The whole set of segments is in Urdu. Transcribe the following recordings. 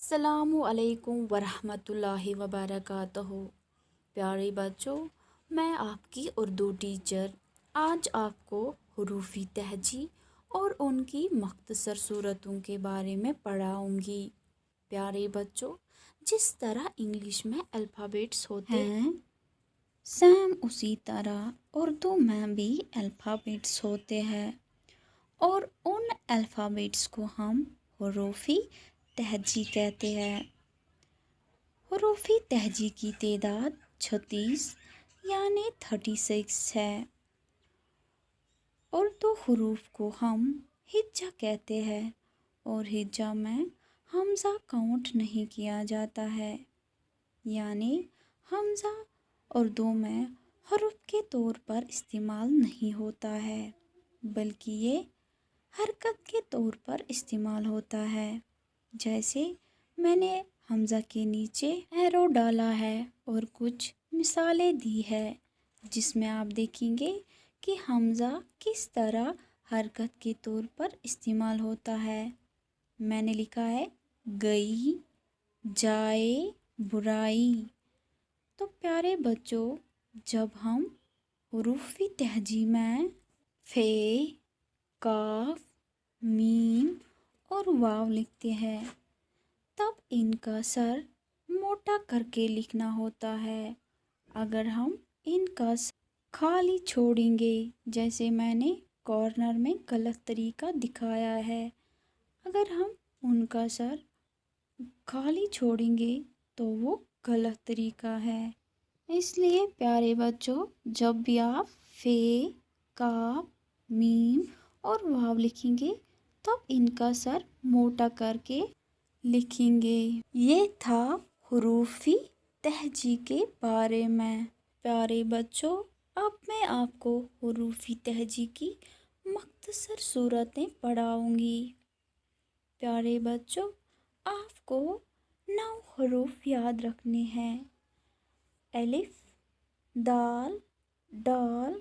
السلام علیکم ورحمۃ اللہ وبرکاتہ۔ پیارے بچوں، میں آپ کی اردو ٹیچر آج آپ کو حروفی تہجی اور ان کی مختصر صورتوں کے بارے میں پڑھاؤں گی۔ پیارے بچوں، جس طرح انگلش میں الفابیٹس ہوتے ہیں سیم اسی طرح اردو میں بھی الفابیٹس ہوتے ہیں، اور ان الفابیٹس کو ہم حروفی تہجی کہتے ہیں۔ حروفی تہجی کی تعداد 36 یعنی 36 ہے۔ اردو حروف کو ہم ہجا کہتے ہیں، اور ہجا میں حمزہ کاؤنٹ نہیں کیا جاتا ہے، یعنی حمزہ اردو میں حرف کے طور پر استعمال نہیں ہوتا ہے، بلکہ یہ حرکت کے طور پر استعمال ہوتا ہے۔ جیسے میں نے حمزہ کے نیچے ایرو ڈالا ہے اور کچھ مثالیں دی ہے، جس میں آپ دیکھیں گے کہ حمزہ کس طرح حرکت کے طور پر استعمال ہوتا ہے۔ میں نے لکھا ہے گئی، جائے، برائی۔ تو پیارے بچوں، جب ہم حروفی تہجی میں ف، کاف، میم اور واو لکھتے ہیں تب ان کا سر موٹا کر کے لکھنا ہوتا ہے۔ اگر ہم ان کا سر خالی چھوڑیں گے، جیسے میں نے کارنر میں غلط طریقہ دکھایا ہے، اگر ہم ان کا سر خالی چھوڑیں گے تو وہ غلط طریقہ ہے۔ اس لیے پیارے بچوں، جب بھی آپ ف، کاف، میم اور واو لکھیں گے تب ان کا سر موٹا کر کے لکھیں گے۔ یہ تھا حروفی تہجی کے بارے میں۔ پیارے بچوں، اب میں آپ کو حروفی تہجی کی مختصر صورتیں پڑھاؤں گی۔ پیارے بچوں، آپ کو 9 حروف یاد رکھنے ہیں: الف، دال، ڈال،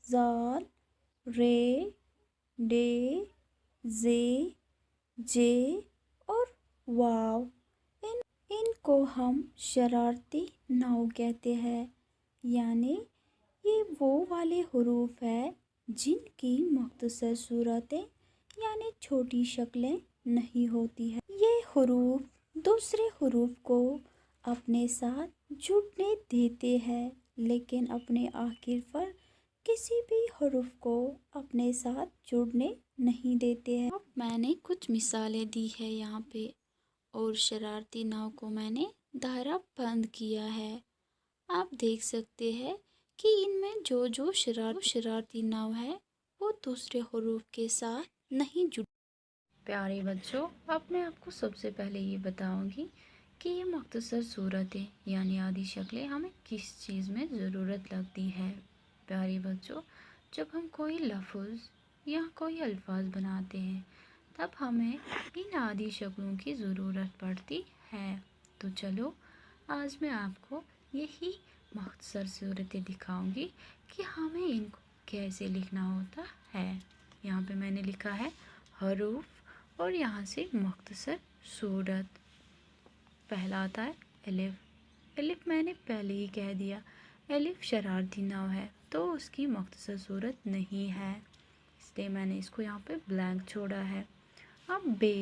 ذال، رے، ڈے، زے، جے اور واو۔ ان کو ہم شرارتی 9 کہتے ہیں، یعنی یہ وہ والے حروف ہیں جن کی مختصر صورتیں یعنی چھوٹی شکلیں نہیں ہوتی ہیں۔ یہ حروف دوسرے حروف کو اپنے ساتھ جڑنے دیتے ہیں، لیکن اپنے آخر پر کسی بھی حرف کو اپنے ساتھ جڑنے نہیں دیتے ہیں۔ اب میں نے کچھ مثالیں دی ہے یہاں پہ، اور شرارتی 9 کو میں نے دائرہ بند کیا ہے۔ آپ دیکھ سکتے ہیں کہ ان میں جو شرارتی 9 ہے وہ دوسرے حروف کے ساتھ نہیں جڑ۔ پیارے بچوں، اب میں آپ کو سب سے پہلے یہ بتاؤں گی کہ یہ مختصر صورتیں یعنی آدھی شکلیں ہمیں کس چیز میں ضرورت لگتی ہے۔ پیارے بچوں، جب ہم کوئی لفظ یا کوئی الفاظ بناتے ہیں تب ہمیں ان آدھی شکلوں کی ضرورت پڑتی ہے۔ تو چلو آج میں آپ کو یہی مختصر صورتیں دکھاؤں گی کہ ہمیں ان کو کیسے لکھنا ہوتا ہے۔ یہاں پہ میں نے لکھا ہے حروف اور یہاں سے مختصر صورت۔ پہلا آتا ہے الف۔ الف میں نے پہلے ہی کہہ دیا، الف شرارتی 9 ہے تو اس کی مختصر صورت نہیں ہے، اس لیے میں نے اس کو یہاں پہ بلینک چھوڑا ہے۔ اب بے۔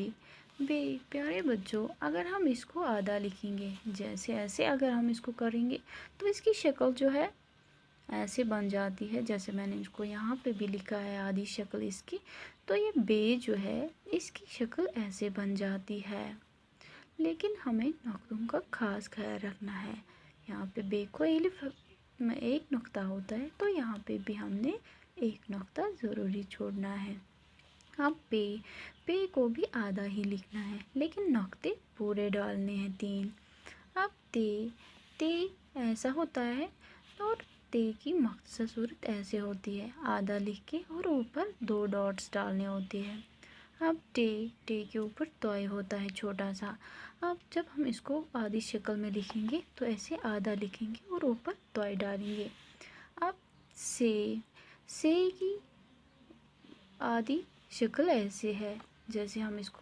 بے پیارے بچوں، اگر ہم اس کو آدھا لکھیں گے، جیسے ایسے اگر ہم اس کو کریں گے تو اس کی شکل جو ہے ایسے بن جاتی ہے، جیسے میں نے اس کو یہاں پہ بھی لکھا ہے آدھی شکل اس کی، تو یہ بے جو ہے اس کی شکل ایسے بن جاتی ہے۔ لیکن ہمیں نقطوں کا خاص خیال رکھنا ہے۔ یہاں پہ بے کو الف میں ایک نقطہ ہوتا ہے تو یہاں پہ بھی ہم نے ایک نقطہ ضروری چھوڑنا ہے۔ اب پے۔ پے کو بھی آدھا ہی لکھنا ہے لیکن نقطے پورے ڈالنے ہیں 3۔ اب تے۔ تے ایسا ہوتا ہے اور تے کی مختصر صورت ایسے ہوتی ہے، آدھا لکھ کے اور اوپر 2 ڈاٹس ڈالنے ہوتے ہیں۔ اب ٹے۔ ٹے کے اوپر توئے ہوتا ہے چھوٹا سا۔ اب جب ہم اس کو آدھی شکل میں لکھیں گے تو ایسے آدھا لکھیں گے اور اوپر توئے ڈالیں گے۔ اب سے۔ سے کی آدھی شکل ایسے ہے، جیسے ہم اس کو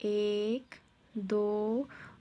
1, 2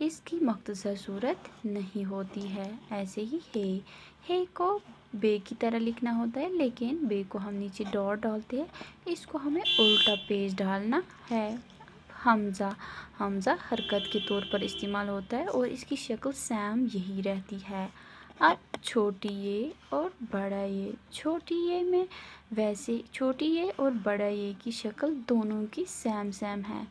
اس کی مختصر صورت نہیں ہوتی ہے۔ ایسے ہی ہے کو بے کی طرح لکھنا ہوتا ہے، لیکن بے کو ہم نیچے ڈاٹ ڈالتے ہیں، اس کو ہمیں الٹا پیج ڈالنا ہے۔ حمزہ حرکت کے طور پر استعمال ہوتا ہے اور اس کی شکل سیم یہی رہتی ہے۔ اب چھوٹی یہ اور بڑا یہ، چھوٹی یہ اور بڑا یہ کی شکل دونوں کی سیم ہے۔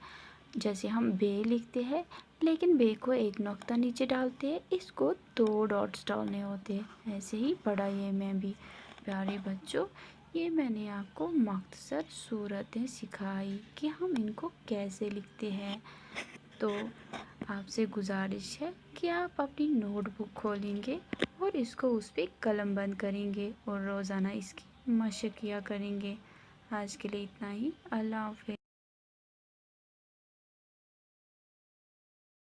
جیسے ہم بے لکھتے ہیں لیکن بے کو ایک نقطہ نیچے ڈالتے ہیں، اس کو 2 ڈاٹس ڈالنے ہوتے ہیں۔ ایسے ہی بڑا یہ میں بھی۔ پیارے بچوں، یہ میں نے آپ کو مختصر صورتیں سکھائی کہ ہم ان کو کیسے لکھتے ہیں۔ تو آپ سے گزارش ہے کہ آپ اپنی نوٹ بک کھولیں گے اور اس کو اس پہ قلم بند کریں گے اور روزانہ اس کی مشق کیا کریں گے۔ آج کے لیے اتنا ہی۔ اللہ حافظ۔